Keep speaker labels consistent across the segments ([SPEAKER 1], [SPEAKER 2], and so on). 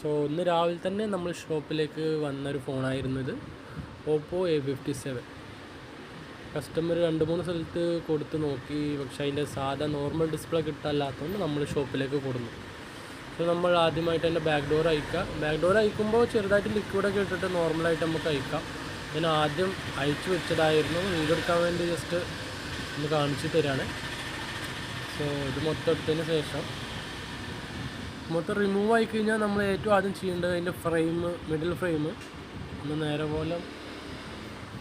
[SPEAKER 1] So ഇന്ന് രാവിലെ തന്നെ നമ്മൾ ഷോപ്പിലേക്ക് വന്നൊരു ഫോണായിരുന്നു ഇത്, ഓപ്പോ A57. കസ്റ്റമർ 2-3 സ്ഥലത്ത് കൊടുത്ത് നോക്കി, പക്ഷേ അതിൻ്റെ സാധാ നോർമൽ ഡിസ്പ്ലേ കിട്ടാല്ലാത്തതുകൊണ്ട് നമ്മൾ ഷോപ്പിലേക്ക് കൊടുന്നു. സോ നമ്മൾ ആദ്യമായിട്ട് തന്നെ ബാക്ക് ഡോർ അയക്കുമ്പോൾ ചെറുതായിട്ട് ലിക്വിഡൊക്കെ ഇട്ടിട്ട് നോർമലായിട്ട് നമുക്ക് അയക്കാം. ഞാൻ ആദ്യം അയച്ചു വെച്ചതായിരുന്നു, വീഡിയോ എടുക്കാൻ വേണ്ടി ജസ്റ്റ് ഒന്ന് കാണിച്ചു തരാണ്. സോ ഇത് മൊത്തം എടുത്തതിന് ശേഷം മൊത്തം റിമൂവ് ആയി കഴിഞ്ഞാൽ നമ്മൾ ഏറ്റവും ആദ്യം ചെയ്യേണ്ടത് അതിൻ്റെ മിഡിൽ ഫ്രെയിം ഒന്ന് നേരെ പോലെ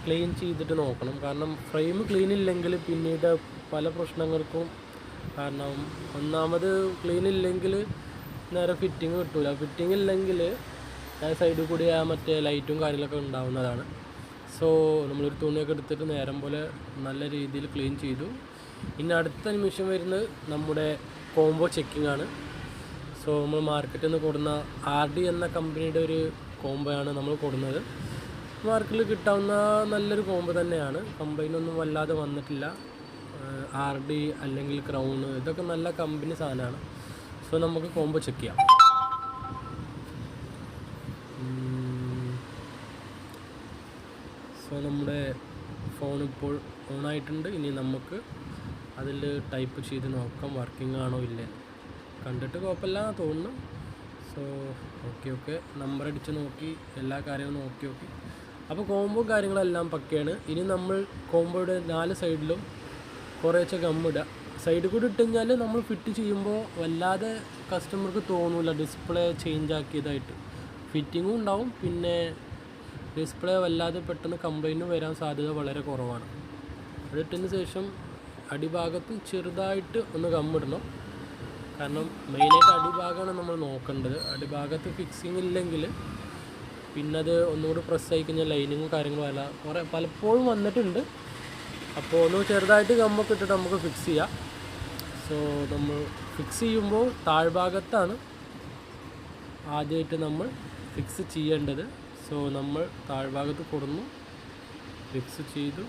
[SPEAKER 1] ക്ലീൻ ചെയ്തിട്ട് നോക്കണം. കാരണം ഫ്രെയിം ക്ലീൻ ഇല്ലെങ്കിൽ പിന്നീട് പല പ്രശ്നങ്ങൾക്കും കാരണം, ഒന്നാമത് ക്ലീൻ ഇല്ലെങ്കിൽ നേരെ ഫിറ്റിങ് കിട്ടില്ല. ഫിറ്റിംഗ് ഇല്ലെങ്കിൽ സൈഡിൽ കൂടി മറ്റേ ലൈറ്റും കാര്യങ്ങളൊക്കെ ഉണ്ടാവുന്നതാണ്. സോ നമ്മളൊരു തുണിയൊക്കെ എടുത്തിട്ട് നേരം പോലെ നല്ല രീതിയിൽ ക്ലീൻ ചെയ്തു. ഇനി അടുത്ത നിമിഷം വരുന്നത് നമ്മുടെ കോംബോ ചെക്കിംഗ് ആണ്. സോ നമ്മൾ മാർക്കറ്റിൽ നിന്ന് കൊടുന്ന RD എന്ന കമ്പനിയുടെ ഒരു കോംബോയാണ് നമ്മൾ കൊടുക്കുന്നത്. മാർക്കറ്റിൽ കിട്ടാവുന്ന നല്ലൊരു കോംബോ തന്നെയാണ്, കമ്പനിയൊന്നും വല്ലാതെ വന്നിട്ടില്ല. RD അല്ലെങ്കിൽ ക്രൗൺ ഇതൊക്കെ നല്ല കമ്പനി സാധനമാണ്. സോ നമുക്ക് കോംബോ ചെക്ക് ചെയ്യാം. സോ നമ്മുടെ ഫോൺ ഇപ്പോൾ ഓണായിട്ടുണ്ട്. ഇനി നമുക്ക് അതിൽ ടൈപ്പ് ചെയ്ത് നോക്കാം വർക്കിംഗ് ആണോ ഇല്ലേ. കണ്ടിട്ട് കുഴപ്പമില്ല തോന്നുന്നു. സോ ഓക്കെ നമ്പർ അടിച്ച് നോക്കി, എല്ലാ കാര്യങ്ങളും നോക്കി. അപ്പോൾ കോംബോ കാര്യങ്ങളെല്ലാം പക്കയാണ്. ഇനി നമ്മൾ കോംബോയുടെ 4 സൈഡിലും കുറേശ്ശെ ഗമ്മിടുക. സൈഡിൽ കൂടി ഇട്ട് കഴിഞ്ഞാൽ നമ്മൾ ഫിറ്റ് ചെയ്യുമ്പോൾ വല്ലാതെ കസ്റ്റമർക്ക് തോന്നില്ല ഡിസ്പ്ലേ ചേഞ്ച് ആക്കിയതായിട്ട്. ഫിറ്റിങ്ങും ഉണ്ടാവും, പിന്നെ ഡിസ്പ്ലേ വല്ലാതെ പെട്ടെന്ന് കംപ്ലൈൻറ്റ് വരാൻ സാധ്യത വളരെ കുറവാണ്. അതിട്ടതിന് ശേഷം അടിഭാഗത്ത് ചെറുതായിട്ട് ഒന്ന് ഗമ്മിടണം. കാരണം മെയിനായിട്ട് അടിഭാഗമാണ് നമ്മൾ നോക്കേണ്ടത്. അടിഭാഗത്ത് ഫിക്സിങ് ഇല്ലെങ്കിൽ പിന്നെ അത് ഒന്നുകൂടി പ്രസ് ആയി കഴിഞ്ഞാൽ ലൈനിങ്ങും കാര്യങ്ങളും പലപ്പോഴും വന്നിട്ടുണ്ട്. അപ്പോൾ ഒന്ന് ചെറുതായിട്ട് ഗമ്മൊക്കെ ഇട്ടിട്ട് നമുക്ക് ഫിക്സ് ചെയ്യാം. സോ നമ്മൾ ഫിക്സ് ചെയ്യുമ്പോൾ താഴ്ഭാഗത്താണ് ആദ്യമായിട്ട് നമ്മൾ ഫിക്സ് ചെയ്യേണ്ടത്. സോ നമ്മൾ താഴ്ഭാഗത്ത് കൊടുന്നു, ഫിക്സ് ചെയ്തു.